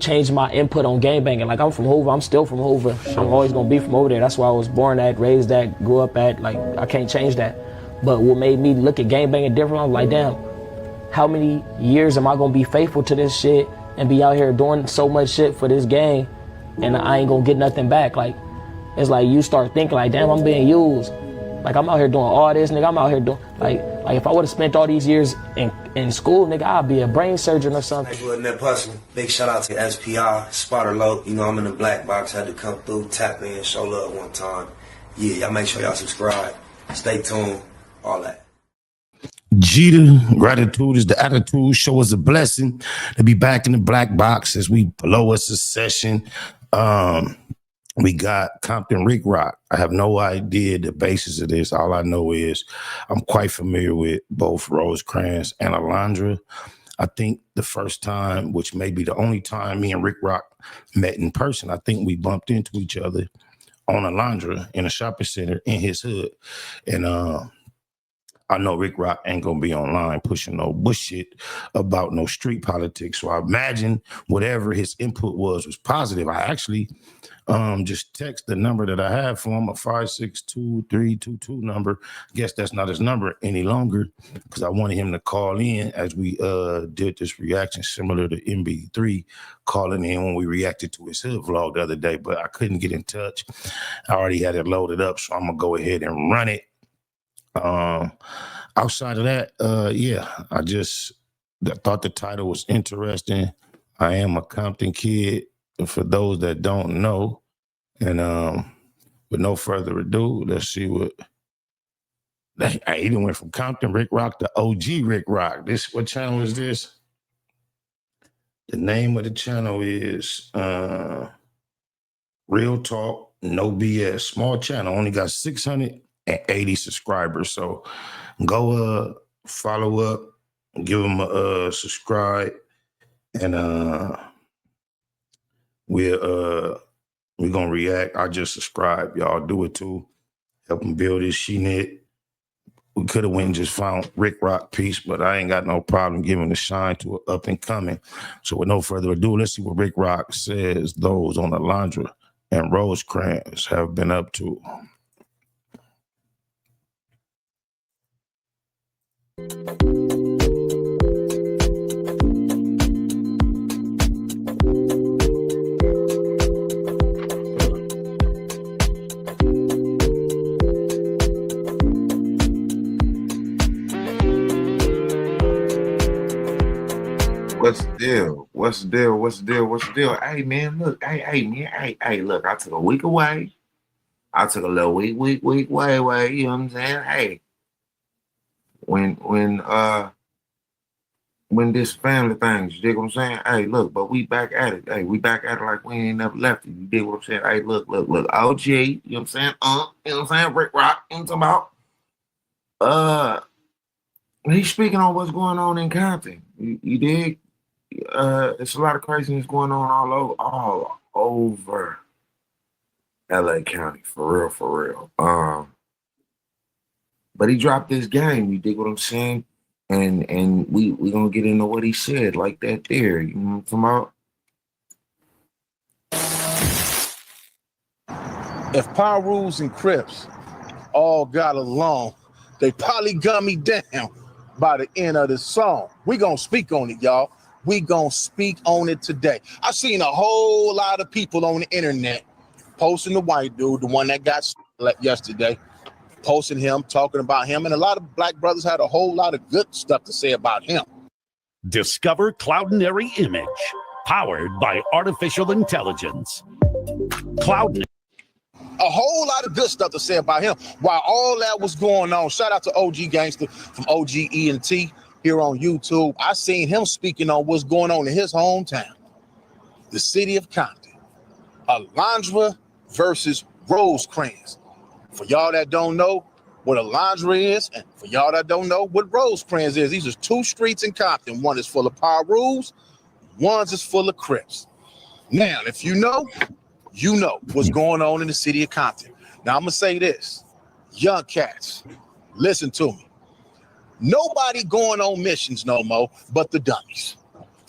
changed my input on gangbanging. Like, I'm from Hoover, I'm still from Hoover. I'm always gonna be from over there. That's where I was born at, raised at, grew up at. Like, I can't change that. But what made me look at gangbanging different, I was like, damn, how many years am I gonna be faithful to this shit and be out here doing so much shit for this gang and I ain't gonna get nothing back? Like, it's like you start thinking like, damn, I'm being used. Like, I'm out here doing all this, nigga. I'm out here doing, like if I would have spent all these years in school, nigga, I'd be a brain surgeon or something. Big shout out to SPI, Spotter Low. You know, I'm in the black box. Had to come through, tap in, show love one time. Yeah, y'all make sure y'all subscribe. Stay tuned, all that. Jeter, gratitude is the attitude. Show us a blessing to be back in the black box as we blow a succession. We got Compton Ricc. I have no idea the basis of this. All I know is I'm quite familiar with both Rosecrans and Alondra. I think the first time, which may be the only time me and Ricc met in person, I think we bumped into each other on Alondra in a shopping center in his hood. And I know Ricc ain't gonna be online pushing no bullshit about no street politics. So I imagine whatever his input was positive. I actually just text the number that I have for him, a 562-322 number. Guess that's not his number any longer because I wanted him to call in as we did this reaction similar to MB3 calling in when we reacted to his hood vlog the other day, but I couldn't get in touch. I already had it loaded up, so I'm gonna go ahead and run it. Outside of that, yeah, I thought the title was interesting. I am a Compton kid, for those that don't know. And with no further ado, let's see what I even went from Compton Ricc to OG Ricc. What channel is this? The name of the channel is Real Talk, No BS. Small channel, only got 680 subscribers. So go follow up, give them a subscribe, and we're gonna react. I just subscribe. Y'all do it too. Help them build this She-Net. We could have went and just found Ricc piece, but I ain't got no problem giving the shine to an up and coming. So with no further ado, let's see what Ricc says those on Alondra and Rosecrans have been up to. What's the deal? What's the deal? What's the deal? What's the deal? Hey man, look, hey, look, I took a week away. I took a little week away, you know what I'm saying? Hey, when this family things, you dig what I'm saying? Hey, look, but we back at it. Hey, we back at it like we ain't never left it. You dig what I'm saying? Hey, look, OG, you know what I'm saying? You know what I'm saying? Ricc, you know what I'm talking about? He's speaking on what's going on in Compton. You dig? It's a lot of craziness going on all over LA County, for real. But he dropped this game, you dig what I'm saying? And we gonna get into what he said like that there. You know what I'm talking about? If Power Rules and Crips all got along, they probably gun me down by the end of the song. We gonna speak on it, y'all. We gonna speak on it today. I've seen a whole lot of people on the internet posting the white dude, the one that got yesterday, posting him, talking about him, and a lot of black brothers had a whole lot of good stuff to say about him. Discover Cloudinary Image, powered by artificial intelligence. Cloudinary. A whole lot of good stuff to say about him. While all that was going on, shout out to OG Gangster from OG ENT here on YouTube. I seen him speaking on what's going on in his hometown, the city of Compton. Alondra versus Rosecrans. For y'all that don't know what Alondra is, and for y'all that don't know what Rosecrans is, these are two streets in Compton. One is full of Power Rules, one's is full of Crips. Now, if you know what's going on in the city of Compton. Now, I'm going to say this. Young cats, listen to me. Nobody going on missions no more but the dummies.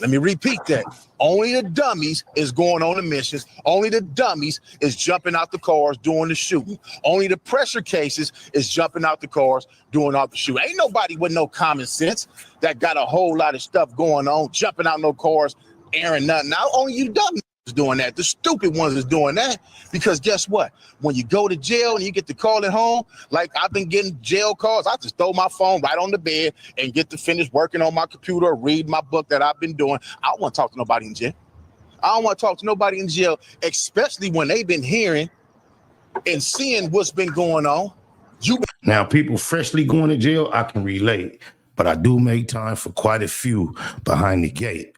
Let me repeat that. Only the dummies is going on the missions. Only the dummies is jumping out the cars doing the shooting. Only the pressure cases is jumping out the cars doing all the shooting. Ain't nobody with no common sense that got a whole lot of stuff going on, jumping out no cars, airing nothing out. Only you dummies is doing that. The stupid ones is doing that. Because guess what? When you go to jail and you get to call at home, like I've been getting jail calls, I just throw my phone right on the bed and get to finish working on my computer or read my book that I've been doing. I don't want to talk to nobody in jail. I don't want to talk to nobody in jail, especially when they've been hearing and seeing what's been going on. Now, people freshly going to jail, I can relate, but I do make time for quite a few behind the gate.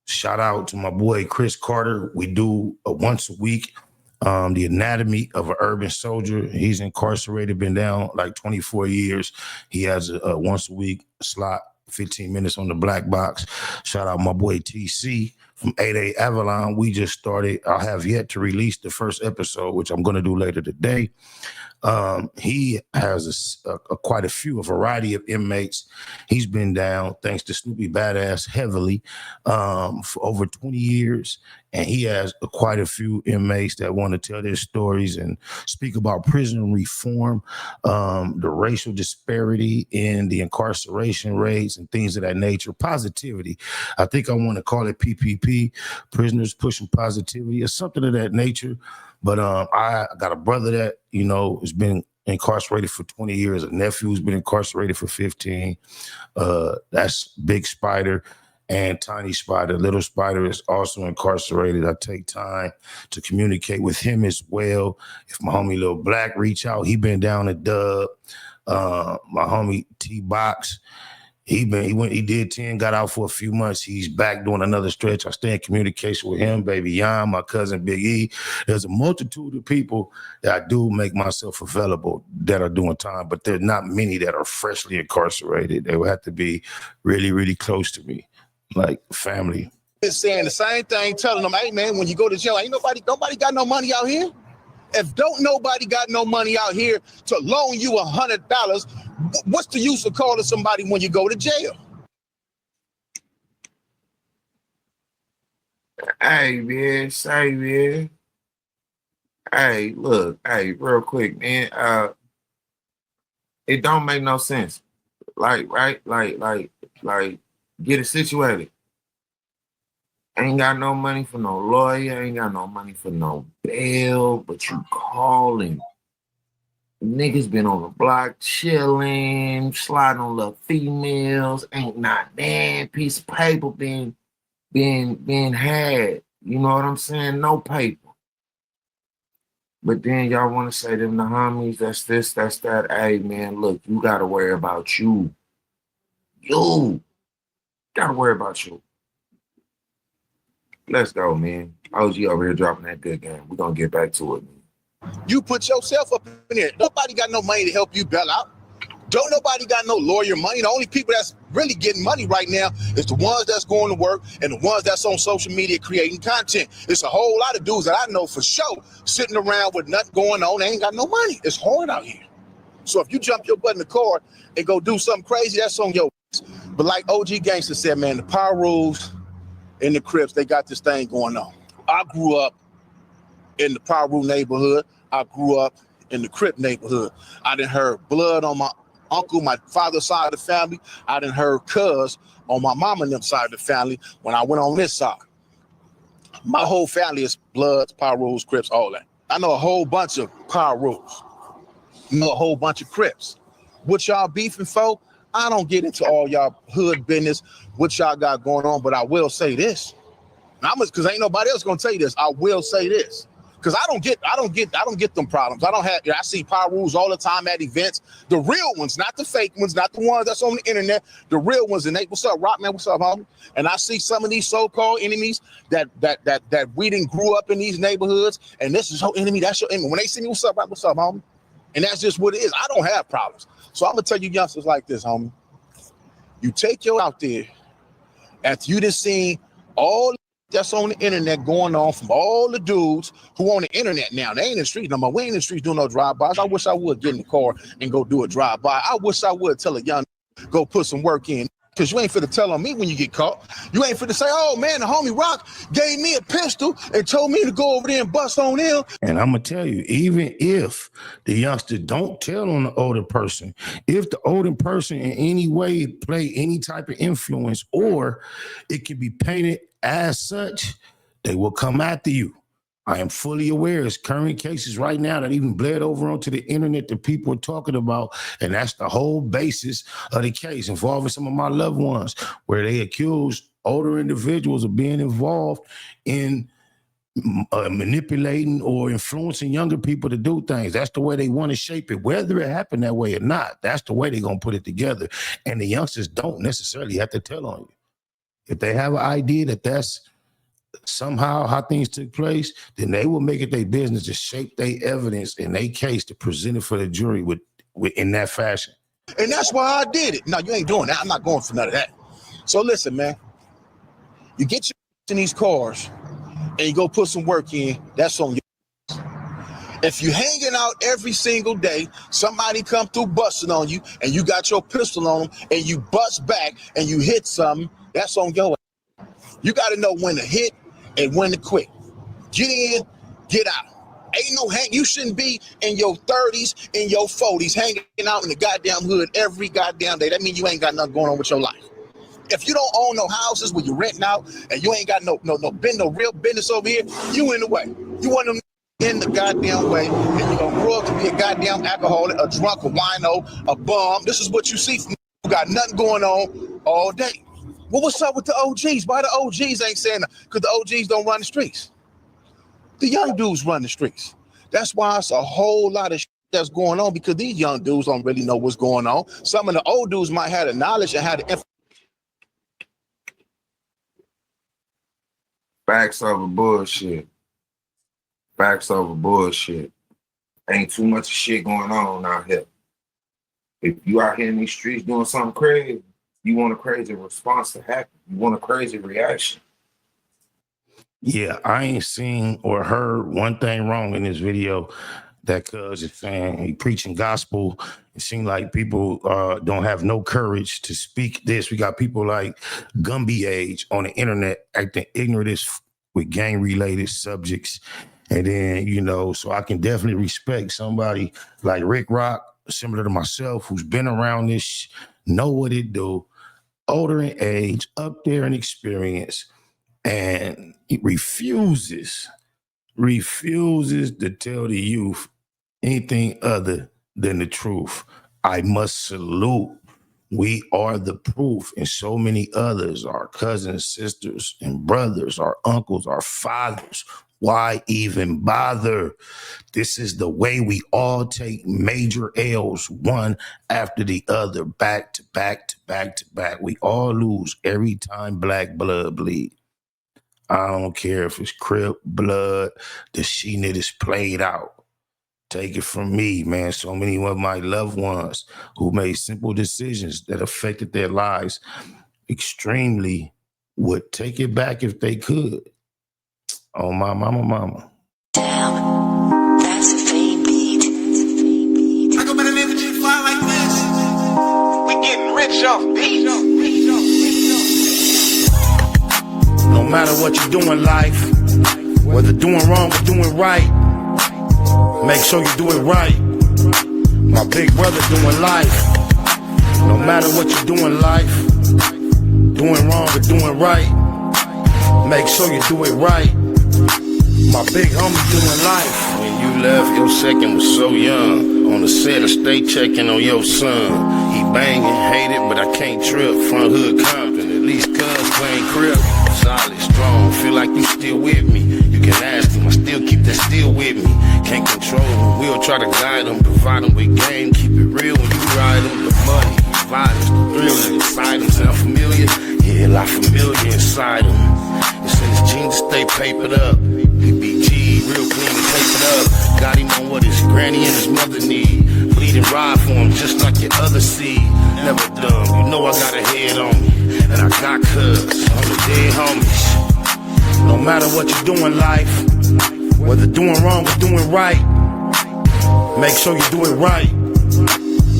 Shout out to my boy Chris Carter. We do once a week the anatomy of an urban soldier. He's incarcerated, been down like 24 years. He has a once a week slot, 15 minutes on the black box. Shout out my boy TC from 8A Avalon. We just started. I have yet to release the first episode, which I'm going to do later today. He has quite a variety of inmates. He's been down, thanks to Snoopy Badass, heavily for over 20 years. And he has quite a few inmates that want to tell their stories and speak about prison reform, the racial disparity in the incarceration rates and things of that nature. Positivity. I think I want to call it PPP, prisoners pushing positivity or something of that nature. But I got a brother that, has been incarcerated for 20 years. A nephew who's been incarcerated for 15. That's Big Spider and Tiny Spider. Little Spider is also incarcerated. I take time to communicate with him as well. If my homie Lil Black reach out, he been down at Dub. My homie T-Box, he did 10, got out for a few months. He's back doing another stretch. I stay in communication with him, Baby Yon, my cousin Big E. There's a multitude of people that I do make myself available that are doing time, but there's not many that are freshly incarcerated. They would have to be really, really close to me, like family. It's saying the same thing, telling them, hey man, when you go to jail, ain't nobody got no money out here. If don't nobody got no money out here to loan you $100, what's the use of calling somebody when you go to jail? Hey, man, Hey, look, real quick, man. It don't make no sense. Like, get it situated. Ain't got no money for no lawyer, ain't got no money for no bail, but you calling. Niggas been on the block chilling, sliding on little females, ain't not that piece of paper being had. You know what I'm saying? No paper. But then y'all want to say them the homies, that's this, that's that. Hey man, look, you gotta worry about you. You gotta worry about you. Let's go, man. OG over here dropping that good game. We're going to get back to it, man. You put yourself up in there. Nobody got no money to help you bail out. Don't nobody got no lawyer money. The only people that's really getting money right now is the ones that's going to work and the ones that's on social media creating content. It's a whole lot of dudes that I know for sure sitting around with nothing going on. They ain't got no money. It's hard out here. So if you jump your butt in the car and go do something crazy, that's on your ass. But like OG Gangster said, man, the power rules in the Crips, they got this thing going on. I grew up in the Power Rule neighborhood. I grew up in the Crip neighborhood. I done heard blood on my uncle, my father's side of the family. I done heard cuz on my mama and them side of the family when I went on this side. My whole family is Bloods, Power Rules, Crips, all that. I know a whole bunch of Power Rules. I know a whole bunch of Crips. What y'all beefing for? I don't get into all y'all hood business, what y'all got going on, but I will say this. Because ain't nobody else gonna tell you this. I will say this. Because I don't get them problems. I see Power Rules all the time at events. The real ones, not the fake ones, not the ones that's on the internet. The real ones. And Nate, what's up, Rock man? What's up, homie? And I see some of these so-called enemies that we didn't grew up in these neighborhoods, and this is your enemy, that's your enemy. When they see me, what's up, Rock? What's up, homie? And that's just what it is. I don't have problems. So I'm gonna tell you youngsters like this, homie. You take your out there after you just seen all that's on the internet going on from all the dudes who on the internet now. They ain't in the streets no more. We ain't in the streets doing no drive-bys. I wish I would get in the car and go do a drive-by. I wish I would tell a young go put some work in. Because you ain't finna tell on me when you get caught. You ain't finna say, oh man, the homie Rock gave me a pistol and told me to go over there and bust on him. And I'm going to tell you, even if the youngster don't tell on the older person, if the older person in any way play any type of influence, or it can be painted as such, they will come after you. I am fully aware there's current cases right now that even bled over onto the internet that people are talking about, and that's the whole basis of the case involving some of my loved ones, where they accuse older individuals of being involved in manipulating or influencing younger people to do things. That's the way they want to shape it, whether it happened that way or not. That's the way they're going to put it together, and the youngsters don't necessarily have to tell on you. If they have an idea that that's somehow how things took place, then they will make it their business to shape their evidence in their case to present it for the jury with in that fashion. And that's why I did it. No, you ain't doing that. I'm not going for none of that. So listen, man, you get your in these cars and you go put some work in, that's on you. If you hanging out every single day, somebody come through busting on you and you got your pistol on them and you bust back and you hit something, that's on your ass. You got to know when to hit and when to quit. Get in, get out. Ain't no you shouldn't be in your 30s, in your 40s, hanging out in the goddamn hood every goddamn day. That means you ain't got nothing going on with your life. If you don't own no houses where you're renting out and you ain't got no real business over here, you in the way. You want them in the goddamn way, and you're gonna grow up to be a goddamn alcoholic, a drunk, a wino, a bum. This is what you see from who got nothing going on all day. Well, what's up with the OGs? Why the OGs ain't saying that? Because the OGs don't run the streets. The young dudes run the streets. That's why it's a whole lot of shit that's going on, because these young dudes don't really know what's going on. Some of the old dudes might have the knowledge and have the information. Facts over bullshit. Facts over bullshit. Ain't too much shit going on out here. If you out here in these streets doing something crazy, you want a crazy response to happen. You want a crazy reaction. Yeah, I ain't seen or heard one thing wrong in this video. That cuz is saying he preaching gospel. It seems like people don't have no courage to speak this. We got people like Gumby Age on the internet acting ignorant with gang-related subjects. And then, you know, so I can definitely respect somebody like Ricc, similar to myself, who's been around this, know what it do, older in age, up there in experience, and he refuses to tell the youth anything other than the truth. I must salute. We are the proof, and so many others, our cousins, sisters, and brothers, our uncles, our fathers. Why even bother? This is the way we all take major L's, one after the other, back to back to back to back. We all lose every time black blood bleed. I don't care if it's Crip blood, the sheen that is played out. Take it from me, man. So many of my loved ones who made simple decisions that affected their lives extremely would take it back if they could. Oh, my mama. Damn, that's a fake beat. I go by the name of G-Fly like this. We getting rich off beats. No matter what you do in life, whether doing wrong or doing right, make sure you do it right. My big brother doing life. No matter what you do in life, doing wrong or doing right, make sure you do it right. My big homie doing life. When you left, your second was so young. On the set, I stay checking on your son. He banging, hated, but I can't trip. Front hood Compton, at least cuz playing crib. Solid, strong, feel like you still with me. You can ask him, I still keep that still with me. Can't control him, we'll try to guide him. Provide him with game, keep it real when you ride him. The money, violence, the thrill that inside him. Sound familiar? Yeah, a lot familiar inside him. It's in his genes to stay papered up. BBG, real clean and papered up. Got him on what his granny and his mother need. Bleed and ride for him just like your other seed. Never dumb, you know I got a head on me. And I got cuz, I'm the dead homies. No matter what you do in life, whether doing wrong or doing right, make sure you do it right.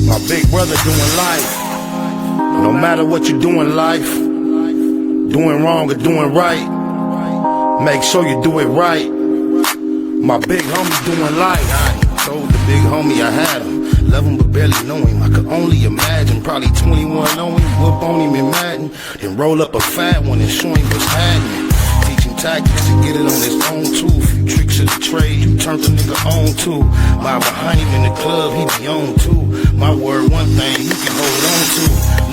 My big brother doing life. No matter what you do in life, doing wrong or doing right, make sure you do it right. My big homie doing life. I told the big homie I had him. Love him but barely know him. I could only imagine. Probably 21 on him, whoop on him in Madden. Then roll up a fat one and show him what's happening. Teaching tactics to get it on his own too. Few tricks of the trade, you turned the nigga on too. My behind him in the club, he be on too. My word, one thing you can hold on to.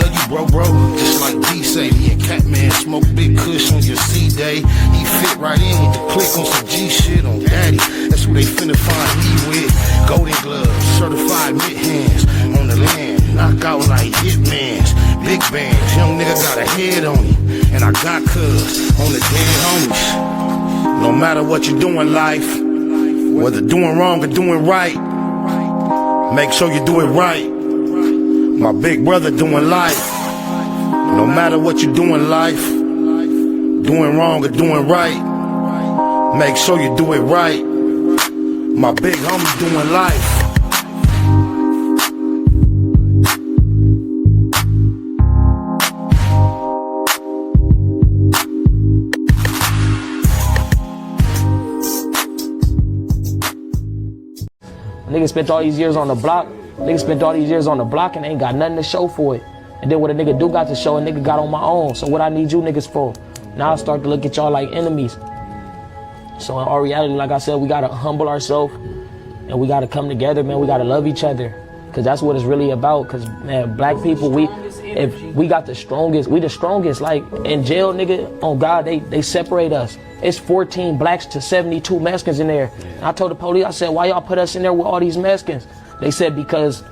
Love you, bro, just like D say. Me and Catman smoke big kush on your C-Day. He fit right in with the click on some G shit on Daddy. That's who they finna find me with. Golden gloves, certified mitt hands on the land. Knock out like hitmans, big bands. Young nigga got a head on him, and I got cuz on the dead homies. No matter what you do in life, whether doing wrong or doing right, make sure you do it right. My big brother doing life. No matter what you do in life, doing wrong or doing right, make sure you do it right. My big homie doing life. Niggas spent all these years on the block. Niggas spent all these years on the block and ain't got nothing to show for it. And then what a nigga do got to show, a nigga got on my own. So what I need you niggas for? Now I start to look at y'all like enemies. So in all reality, like I said, we gotta humble ourselves and we gotta come together, man. We gotta love each other. Cause that's what it's really about. Cause man, black people, if we got the strongest, we the strongest. Like in jail, nigga, on God, they separate us. It's 14 blacks to 72 Mexicans in there. And I told the police, I said, why y'all put us in there with all these Mexicans? They said because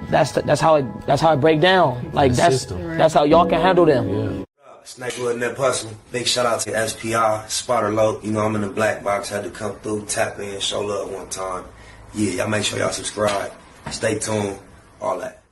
that's how it break down. Like that's how y'all can handle them. Yeah. Snakewood and that Puzzle. Big shout out to SPI, Spotter Low. You know, I'm in the black box, had to come through, tap in, show love one time. Yeah, y'all make sure y'all subscribe. Stay tuned, all that.